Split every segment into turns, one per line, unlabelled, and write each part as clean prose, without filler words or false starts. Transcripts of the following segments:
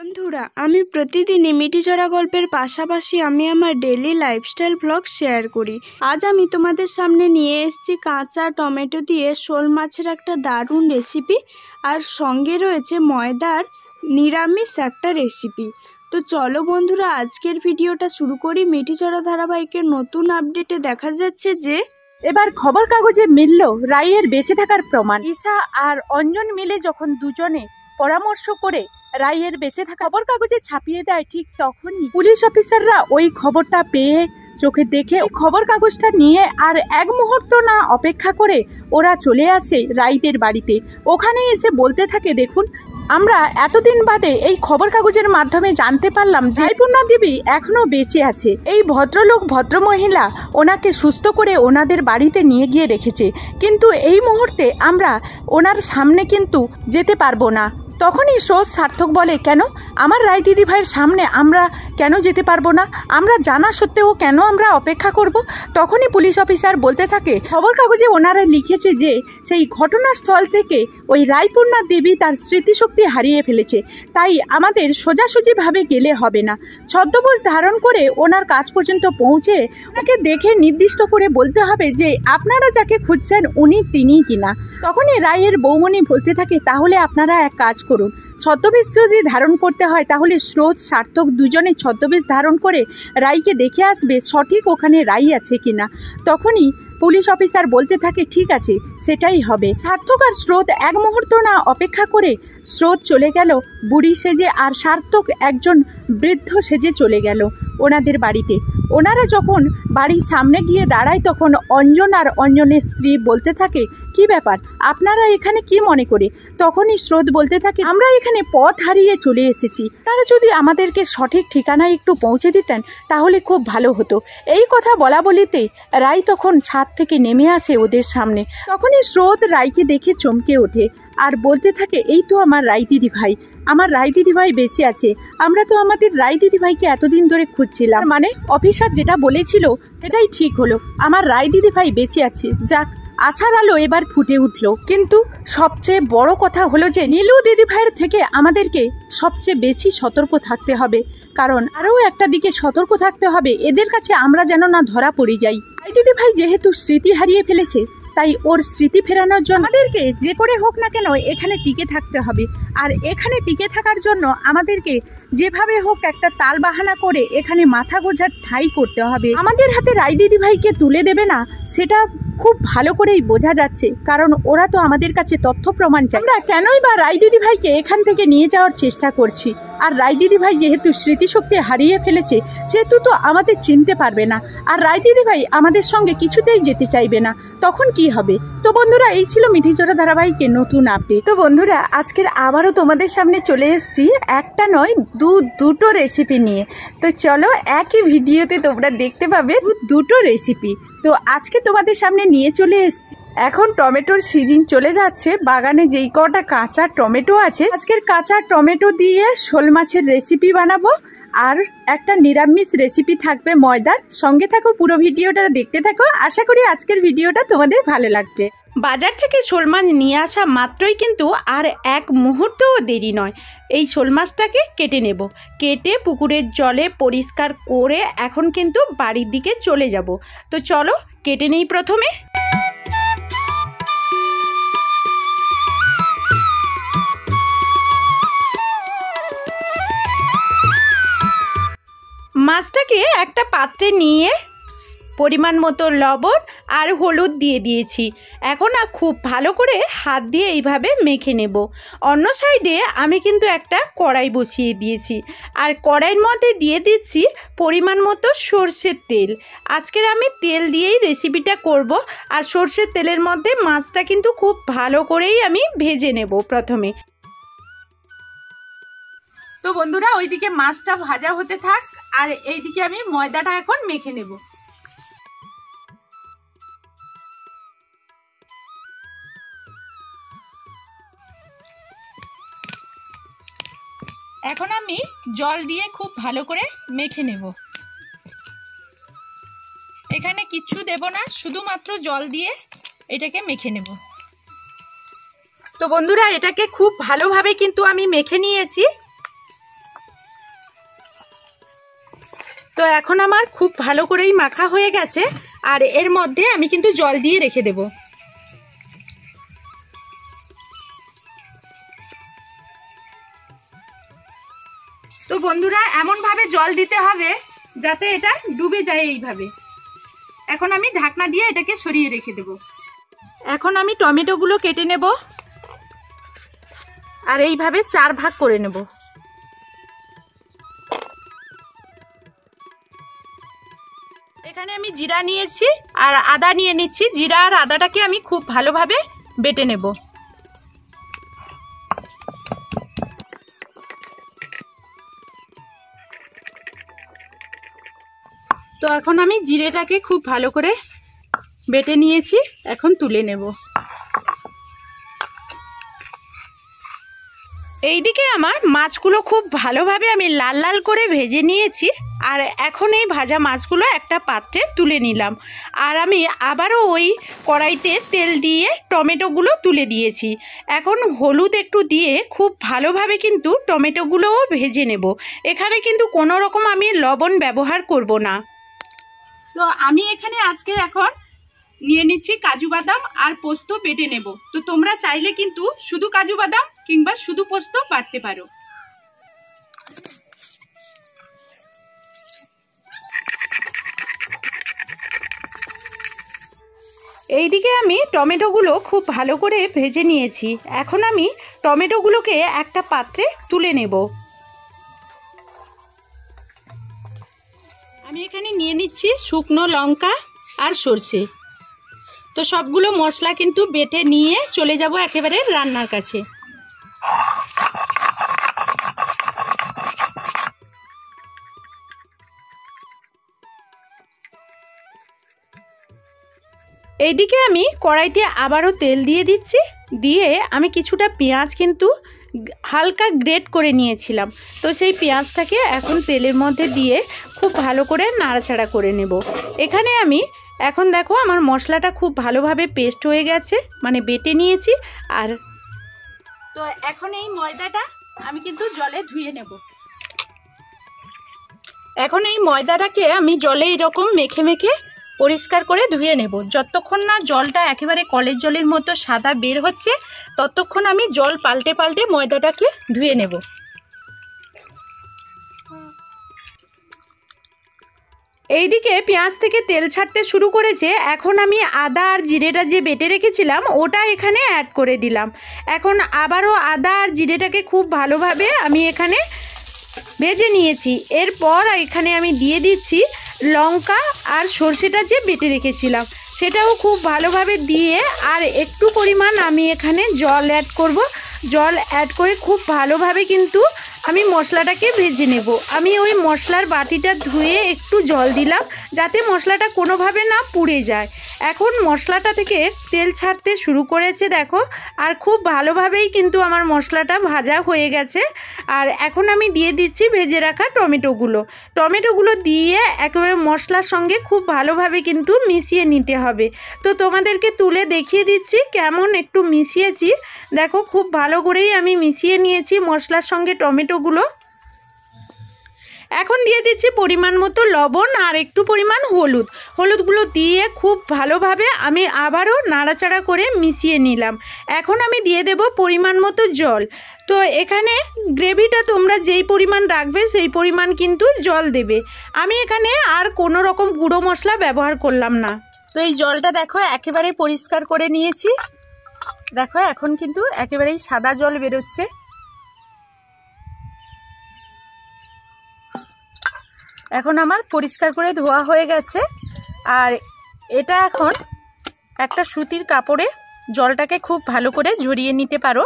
বন্ধুরা, আমি প্রতিদিনই মিঠিঝরা গল্পের পাশাপাশি আমি আমার ডেইলি লাইফস্টাইল ব্লগ শেয়ার করি। আজ আমি তোমাদের সামনে নিয়ে এসেছি কাঁচা টমেটো দিয়ে শোল মাছের একটা দারুণ রেসিপি, আর সঙ্গে রয়েছে ময়দার নিরামিষ একটা রেসিপি। তো চলো বন্ধুরা, আজকের ভিডিওটা শুরু করি। মিঠিঝরা ধারাবাহিকের নতুন আপডেটে দেখা যাচ্ছে যে
এবার খবর কাগজে মিলল রাইয়ের বেঁচে থাকার প্রমাণ। ঈশা আর অঞ্জন মিলে যখন দুজনে পরামর্শ করে রাইয়ের বেঁচে থাকা খবর কাগজে ছাপিয়ে দেয়, ঠিক তখনই পুলিশ অফিসাররা ওই খবরটা পেয়ে চোখে দেখে খবর কাগজটা নিয়ে আর এক মুহূর্ত না অপেক্ষা করে ওরা চলে আসে রাইদের বাড়িতে। ওখানে এসে বলতে থাকে, দেখুন, আমরা এতদিন বাদে এই খবর কাগজের মাধ্যমে জানতে পারলাম যে রায়পূর্ণা দেবী এখনো বেঁচে আছে। এই ভদ্রলোক ভদ্রমহিলা ওনাকে সুস্থ করে ওনাদের বাড়িতে নিয়ে গিয়ে রেখেছে, কিন্তু এই মুহূর্তে আমরা ওনার সামনে কিন্তু যেতে পারবো না। তখনই স্রোত সার্থক বলে, কেন আমার রায় দিদি ভাইয়ের সামনে আমরা কেন যেতে পারবো না? আমরা জানা সত্ত্বেও কেন আমরা অপেক্ষা করব? তখনই পুলিশ অফিসার বলতে থাকে, খবর কাগজে ওনারা লিখেছে যে সেই ঘটনাস্থল থেকে ওই রায়পূর্ণা দেবী তার স্মৃতিশক্তি হারিয়ে ফেলেছে, তাই আমাদের সোজাসুজিভাবে গেলে হবে না। ছদ্মবেশ ধারণ করে ওনার কাছ পর্যন্ত পৌঁছে ওনাকে দেখে নির্দিষ্ট করে বলতে হবে যে আপনারা যাকে খুঁজছেন উনি তিনিই কিনা। তখনই রায়ের বৌমণি বলতে থাকে, তাহলে আপনারা এক কাজ করুন, ছদ্মবেশ যদি ধারণ করতে হয় তাহলে স্রোত সার্থক দুজনে ছদ্মবেশ ধারণ করে রাইকে দেখে আসবে সঠিক ওখানে রাই আছে কিনা। তখনই পুলিশ অফিসার বলতে থাকে, ঠিক আছে, সেটাই হবে। সার্থক আর স্রোত এক মুহূর্ত না অপেক্ষা করে স্রোত চলে গেল বুড়ি সেজে, আর সার্থক একজন বৃদ্ধ সেজে চলে গেল ওনাদের বাড়িতে। ওনারা যখন বাড়ির সামনে গিয়ে দাঁড়ায় তখন অঞ্জন আর অঞ্জনের স্ত্রী বলতে থাকে, কি ব্যাপার, আপনারা এখানে কি মনে করে? তখনই স্রোত বলতে থাকে, আমরা এখানে পথ হারিয়ে চলে এসেছি, তারা যদি আমাদেরকে সঠিক ঠিকানায় একটু পৌঁছে দিতেন তাহলে খুব ভালো হতো। এই কথা বলা বলিতে রাই তখন ছাদ থেকে নেমে আসে ওদের সামনে। তখনই স্রোত রাইকে দেখে চমকে ওঠে আর বলতে থাকে, এই তো আমার রাই দিদি ভাই, আমার রাই দিদি ভাই বেঁচে আছে। আমরা তো আমাদের রাই দিদি ভাইকে এতদিন ধরে খুঁজছিলাম, মানে অফিসার যেটা বলেছিল সেটাই ঠিক হলো, আমার রাই দিদি ভাই বেঁচে আছে। যাক, আশার আলো এবার ফুটে উঠল। কিন্তু সবচেয়ে বড় কথা হলো যে নীলু দিদি ভাইয়ের থেকে আমাদেরকে সবচেয়ে বেশি সতর্ক থাকতে হবে, কারণ আরও একটা দিকে সতর্ক থাকতে হবে, এদের কাছে আমরা যেন না ধরা পড়ে যাই। রাই দিদি ভাই যেহেতু স্মৃতি হারিয়ে ফেলেছে, তাই ওর স্মৃতি ফেরানোর জন্য আমাদেরকে যে করে হোক না কেন এখানে টিকে থাকতে হবে। আর এখানে টিকে থাকার জন্য আমাদেরকে যেভাবে হোক একটা তাল বাহানা করে এখানে মাথা গোঁজার ঠাঁই করতে হবে। আমাদের হাতে রাই দিদি ভাইকে তুলে দেবে না সেটা খুব ভালো করেই বোঝা যাচ্ছে, কারণ ওরা তো আমাদের কাছে তথ্য প্রমাণ চাই। আমরা কেনই বা রাই দিদি ভাইকে এখান থেকে নিয়ে যাওয়ার চেষ্টা করছি? আর রাই দিদি ভাই যেহেতু স্মৃতিশক্তি হারিয়ে ফেলেছে সেহেতু তো আমাদের চিনতে পারবে না, আর রাই দিদি ভাই আমাদের সঙ্গে কিছুতেই যেতে চাইবে না, তখন কি হবে? তো বন্ধুরা, এই ছিল মিঠিঝরা ধারাবাহিকের নতুন আপডেট। তো বন্ধুরা, আজকের আবারও তোমাদের সামনে চলে এসেছি একটা নয় দুটো রেসিপি নিয়ে। তো চলো, একই ভিডিওতে তোমরা দেখতে পাবে দুটো রেসিপি। তো আজকে তোমাদের সামনে নিয়ে চলে এসেছি, এখন টমেটোর সিজন চলে যাচ্ছে, বাগানে যেই কটা কাঁচা টমেটো আছে আজকের কাঁচা টমেটো দিয়ে শোল মাছের রেসিপি বানাবো, আর একটা নিরামিষ রেসিপি থাকবে ময়দার। সঙ্গে থাকো, পুরো ভিডিওটা দেখতে থাকো, আশা করি আজকের ভিডিওটা তোমাদের ভালো লাগবে। বাজার থেকে শোল মাছ নিয়ে আসা মাত্রই কিন্তু আর এক মুহূর্তও দেরি নয়, এই শোল মাছটাকে কেটে নেব। কেটে পুকুরের জলে পরিষ্কার করে এখন কিন্তু বাড়ির দিকে চলে যাব। তো চলো কেটে নেই। প্রথমে মাছটাকে একটা পাত্রে নিয়ে পরিমাণ মতো লবণ আর হলুদ দিয়ে দিয়েছি। এখন খুব ভালো করে হাত দিয়ে এইভাবে মেখে নেব। অন্য সাইডে আমি কিন্তু একটা কড়াই বসিয়ে দিয়েছি, আর কড়াইয়ের মধ্যে দিয়ে দিচ্ছি পরিমাণ মতো সর্ষের তেল। আজকের আমি তেল দিয়েই রেসিপিটা করব, আর সর্ষের তেলের মধ্যে মাছটা কিন্তু খুব ভালো করেই আমি ভেজে নেব প্রথমে। তো বন্ধুরা, ওইদিকে মাছটা ভাজা হতে থাক, আর এইদিকে আমি ময়দাটা এখন মেখে নেব। এখন আমি জল দিয়ে খুব ভালো করে মেখে নেব। এখানে কিচ্ছু দেব না, শুধুমাত্র জল দিয়ে এটাকে মেখে নেব। তো বন্ধুরা, এটাকে খুব ভালোভাবে কিন্তু আমি মেখে নিয়েছি। তো এখন আমার খুব ভালো করেই মাখা হয়ে গেছে, আর এর মধ্যে আমি কিন্তু জল দিয়ে রেখে দেব। তো বন্ধুরা, এমনভাবে জল দিতে হবে যাতে এটা ডুবে যায় এইভাবে। এখন আমি ঢাকনা দিয়ে এটাকে সরিয়ে রেখে দেব। এখন আমি টমেটোগুলো কেটে নেব আর এইভাবে 4 ভাগ করে নেব। এখানে আমি জিরা নিয়েছি আর আদা নিয়ে নিচ্ছি। জিরা আর আদাটাকে আমি খুব ভালোভাবে বেটে নেব। তো এখন আমি জিরেটাকে খুব ভালো করে বেটে নিয়েছি, এখন তুলে নেব। এইদিকে আমার মাছগুলো খুব ভালোভাবে আমি লাল লাল করে ভেজে নিয়েছি, আর এখন এই ভাজা মাছগুলো একটা পাত্রে তুলে নিলাম। আর আমি আবারও ওই কড়াইতে তেল দিয়ে টমেটোগুলো তুলে দিয়েছি। এখন হলুদ একটু দিয়ে খুব ভালোভাবে কিন্তু টমেটোগুলোও ভেজে নেব। এখানে কিন্তু কোনো রকম আমি লবণ ব্যবহার করব না। তো আমি এখানে আজকে এখন নিয়ে নিচ্ছি কাজু বাদাম আর পোস্ত বেটে নেব। তো তোমরা চাইলে কিন্তু শুধু কাজু বাদাম কিংবা শুধু পোস্ত বাটতে পারো। এইদিকে আমি টমেটোগুলো খুব ভালো করে ভেজে নিয়েছি। এখন আমি টমেটোগুলোকে একটা পাত্রে তুলে নেব। আমি এখানে নিয়ে নিচ্ছি শুকনো লঙ্কা আর সর্ষে। তো সবগুলো মশলা কিন্তু বেটে নিয়ে চলে যাব একেবারে রান্নার কাছে। এইদিকে আমি কড়াইতে আবারও তেল দিয়ে দিচ্ছি। দিয়ে আমি কিছুটা পেঁয়াজ কিন্তু হালকা গ্রেট করে নিয়েছিলাম। তো সেই পেঁয়াজটাকে এখন তেলের মধ্যে দিয়ে খুব ভালো করে নাড়াচাড়া করে নেব। এখানে আমি এখন দেখো আমার মশলাটা খুব ভালোভাবে পেস্ট হয়ে গেছে, মানে বেটে নিয়েছি। আর তো এখন এই ময়দাটা আমি কিন্তু জলে ধুয়ে নেব। এখন এই ময়দাটাকে আমি জলে এরকম মেখে মেখে পরিষ্কার করে ধুয়ে নেব। যতক্ষণ না জলটা একেবারে কলের জলের মতো সাদা বের হচ্ছে ততক্ষণ আমি জল পাল্টে পাল্টে ময়দাটাকে ধুয়ে নেব। এইদিকে পেঁয়াজ থেকে তেল ছাড়তে শুরু করেছে। এখন আমি আদা আর জিরেটা যে বেটে রেখেছিলাম ওটা এখানে অ্যাড করে দিলাম। এখন আবারও আদা আর জিরেটাকে খুব ভালোভাবে আমি এখানে ভেজে নিয়েছি। এরপর এখানে আমি দিয়ে দিচ্ছি লঙ্কা আর সর্ষেটা যে বেটে রেখেছিলাম সেটাও খুব ভালোভাবে দিয়ে, আর একটু পরিমাণ আমি এখানে জল অ্যাড করব। জল অ্যাড করে খুব ভালোভাবে কিন্তু আমি মশলাটাকে ভেজে নেব। আমি ওই মশলার বাটিটা ধুয়ে একটু জল দিলাম যাতে মশলাটা কোনোভাবে না পুড়ে যায়। এখন মশলাটা থেকে তেল ছাড়তে শুরু করেছে দেখো, আর খুব ভালোভাবেই কিন্তু আমার মশলাটা ভাজা হয়ে গেছে। আর এখন আমি দিয়ে দিচ্ছি ভেজে রাখা টমেটোগুলো দিয়ে একেবারে মশলার সঙ্গে খুব ভালোভাবে কিন্তু মিশিয়ে নিতে হবে। তো তোমাদেরকে তুলে দেখিয়ে দিচ্ছি কেমন একটু মিশিয়েছি। দেখো খুব ভালো করেই আমি মিশিয়ে নিয়েছি মশলার সঙ্গে টমেটোগুলো। এখন দিয়ে দিচ্ছি পরিমাণ মতো লবণ আর একটু পরিমাণ হলুদগুলো দিয়ে খুব ভালোভাবে আমি আবারও নাড়াচাড়া করে মিশিয়ে নিলাম। এখন আমি দিয়ে দেব পরিমাণ মতো জল। তো এখানে গ্রেভিটা তোমরা যেই পরিমাণ রাখবে সেই পরিমাণ কিন্তু জল দেবে। আমি এখানে আর কোনো রকম গুঁড়ো মশলা ব্যবহার করলাম না। তো এই জলটা দেখো একেবারে পরিষ্কার করে নিয়েছি। দেখো এখন কিন্তু একেবারেই সাদা জল বেরোচ্ছে। এখন আমার পরিষ্কার করে ধোয়া হয়ে গেছে। আর এটা এখন একটা সুতির কাপড়ে জলটাকে খুব ভালো করে ঝরিয়ে নিতে পারো।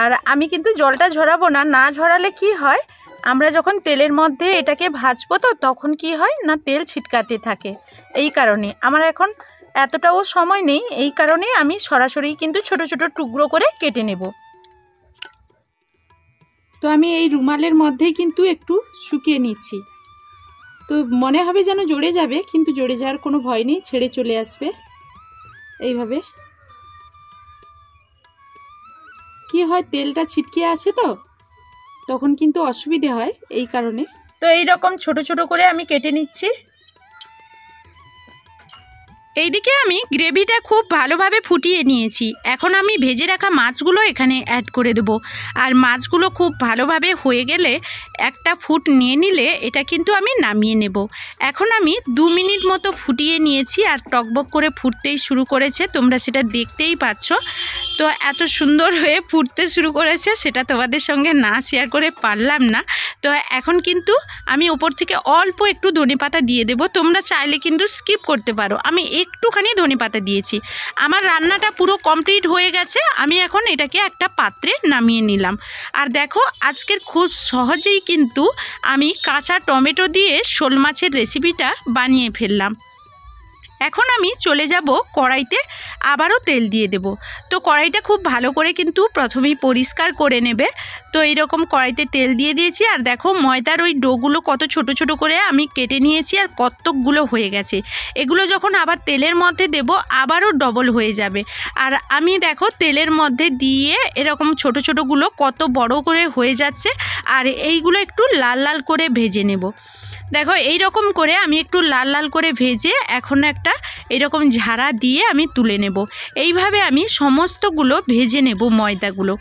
আর আমি কিন্তু জলটা ঝরাবো না, না ঝরালে কি হয়, আমরা যখন তেলের মধ্যে এটাকে ভাজবো তো তখন কি হয় না তেল ছিটকাতে থাকে। এই কারণে আমার এখন এতটাও সময় নেই, এই কারণে আমি সরাসরি কিন্তু ছোট ছোট টুকরো করে কেটে নেব। তো আমি এই রুমালের মধ্যেই কিন্তু একটু শুকিয়ে নিচ্ছি। তো মনে হবে যেন জড়ে যাবে, কিন্তু জড়ে যাওয়ার কোনো ভয় নেই, ছেড়ে চলে আসবে। এইভাবে কি হয় তেলটা ছিটকে আসে তো তখন কিন্তু অসুবিধে হয়, এই কারণে। তো এই রকম ছোট ছোট করে আমি কেটে নিচ্ছি। এইদিকে আমি গ্রেভিটা খুব ভালোভাবে ফুটিয়ে নিয়েছি। এখন আমি ভেজে রাখা মাছগুলো এখানে অ্যাড করে দেবো। আর মাছগুলো খুব ভালোভাবে হয়ে গেলে একটা ফুট নিয়ে নিলে এটা কিন্তু আমি নামিয়ে নেব। এখন আমি 2 মিনিট মতো ফুটিয়ে নিয়েছি আর টকবক করে ফুটতেই শুরু করেছে, তোমরা সেটা দেখতেই পাচ্ছ। তো এত সুন্দর হয়ে ফুটতে শুরু করেছে সেটা তোমাদের সঙ্গে না শেয়ার করে পারলাম না। তো এখন কিন্তু আমি ওপর থেকে অল্প একটু ধনেপাতা দিয়ে দেবো। তোমরা চাইলে কিন্তু স্কিপ করতে পারো, আমি একটুখানি ধনেপাতা দিয়েছি। আমার রান্নাটা পুরো কমপ্লিট হয়ে গেছে। আমি এখন এটাকে একটা পাত্রে নামিয়ে নিলাম। আর দেখো আজকের খুব সহজেই কিন্তু আমি কাঁচা টমেটো দিয়ে শোল মাছের রেসিপিটা বানিয়ে ফেললাম। এখন আমি চলে যাব কড়াইতে, আবারও তেল দিয়ে দেব। তো কড়াইটা খুব ভালো করে কিন্তু প্রথমেই পরিষ্কার করে নেবে। তো এইরকম কড়াইতে তেল দিয়ে দিয়েছি। আর দেখো ময়দার ওই ডোগুলো কত ছোট ছোট করে আমি কেটে নিয়েছি আর কতকগুলো হয়ে গেছে। এগুলো যখন আবার তেলের মধ্যে দেব আবারও ডবল হয়ে যাবে। আর আমি দেখো তেলের মধ্যে দিয়ে এরকম ছোট ছোটগুলো কত বড় করে হয়ে যাচ্ছে। আর এইগুলো একটু লাল লাল করে ভেজে নেব। দেখো এই রকম করে আমি একটু লাল লাল করে ভেজে এখন একটা এরকম ঝাড়া দিয়ে আমি তুলে নেব। এইভাবে আমি সমস্তগুলো ভেজে নেব ময়দাগুলো।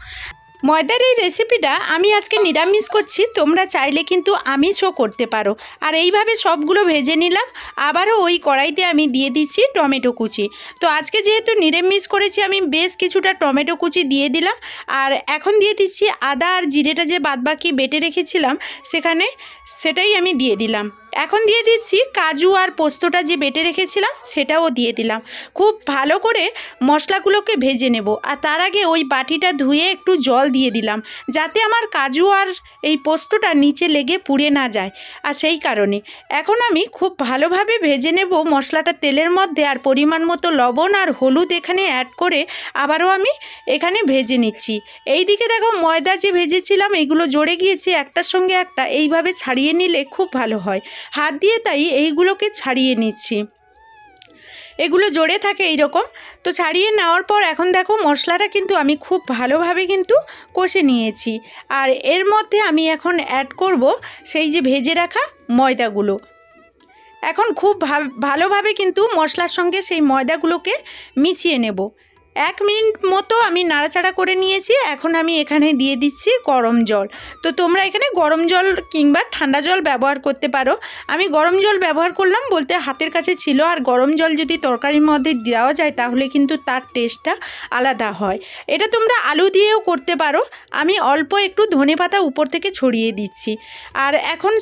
ময়দার এই রেসিপিটা আমি আজকে নিরামিষ করছি, তোমরা চাইলে কিন্তু আমিষও করতে পারো। আর এইভাবে সবগুলো ভেজে নিলাম। আবারও ওই কড়াইতে আমি দিয়ে দিচ্ছি টমেটো কুচি। তো আজকে যেহেতু নিরামিষ করেছি আমি বেশ কিছুটা টমেটো কুচি দিয়ে দিলাম। আর এখন দিয়ে দিচ্ছি আদা আর জিরেটা যে বাদবাকি বেটে রেখেছিলাম সেটাই আমি দিয়ে দিলাম। এখন দিয়ে দিচ্ছি কাজু আর পোস্তটা যে বেটে রেখেছিলাম সেটাও দিয়ে দিলাম। খুব ভালো করে মশলাগুলোকে ভেজে নেব। আর তার আগে ওই বাটিটা ধুয়ে একটু জল দিয়ে দিলাম, যাতে আমার কাজু আর এই পোস্তটা নিচে লেগে পুড়ে না যায়। আর সেই কারণে এখন আমি খুব ভালোভাবে ভেজে নেব মশলাটা তেলের মধ্যে। আর পরিমাণ মতো লবণ আর হলুদ এখানে অ্যাড করে আবারও আমি এখানে ভেজে নিচ্ছি। এই দিকে দেখো ময়দা যে ভেজেছিলাম এগুলো জড়ে গিয়েছে একটার সঙ্গে একটা, এইভাবে ছাড়িয়ে নিলে খুব ভালো হয়। হাত দিয়ে তাই এইগুলোকে ছাড়িয়ে নিচ্ছি, এগুলো জড়ে থাকে এইরকম। তো ছাড়িয়ে নেওয়ার পর এখন দেখো মশলাটা কিন্তু আমি খুব ভালোভাবে কিন্তু কষে নিয়েছি। আর এর মধ্যে আমি এখন অ্যাড করব সেই যে ভেজে রাখা ময়দাগুলো। এখন খুব ভালোভাবে কিন্তু মশলার সঙ্গে সেই ময়দাগুলোকে মিশিয়ে নেব। 1 মিনিট মতো আমি নাড়াচাড়া করে নিয়েছি। এখন আমি এখানে দিয়ে দিচ্ছি গরম জল। তো তোমরা এখানে গরম জল কিংবা ঠান্ডা জল ব্যবহার করতে পারো। আমি গরম জল ব্যবহার করলাম বলতে হাতের কাছে ছিল। আর গরম জল যদি তরকারির মধ্যে দেওয়া যায় তাহলে কিন্তু তার টেস্টটা আলাদা হয়। এটা তোমরা আলু দিয়েও করতে পারো। আমি অল্প একটু ধনেপাতা উপর থেকে ছড়িয়ে দিচ্ছি। আর এখন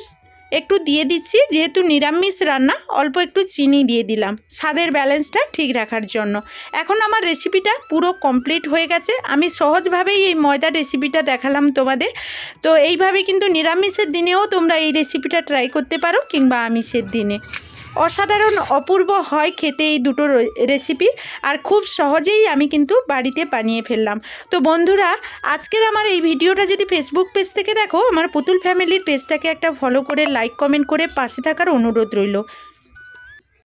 একটু দিয়ে দিচ্ছি, যেহেতু নিরামিষ রান্না, অল্প একটু চিনি দিয়ে দিলাম স্বাদের ব্যালেন্সটা ঠিক রাখার জন্য। এখন আমার রেসিপিটা পুরো কমপ্লিট হয়ে গেছে। আমি সহজভাবেই এই ময়দার রেসিপিটা দেখালাম তোমাদের। তো এইভাবে কিন্তু নিরামিষের দিনেও তোমরা এই রেসিপিটা ট্রাই করতে পারো কিংবা আমিষের দিনে। অসাধারণ অপূর্ব হয় খেতে এই দুটো রেসিপি। আর খুব সহজেই আমি কিন্তু বাড়িতে বানিয়ে ফেললাম। তো বন্ধুরা আজকের আমার এই ভিডিওটা যদি ফেসবুক পেজ থেকে দেখো, আমার পুতুল ফ্যামিলির পেজটাকে একটা ফলো করে লাইক কমেন্ট করে পাশে থাকার অনুরোধ রইল।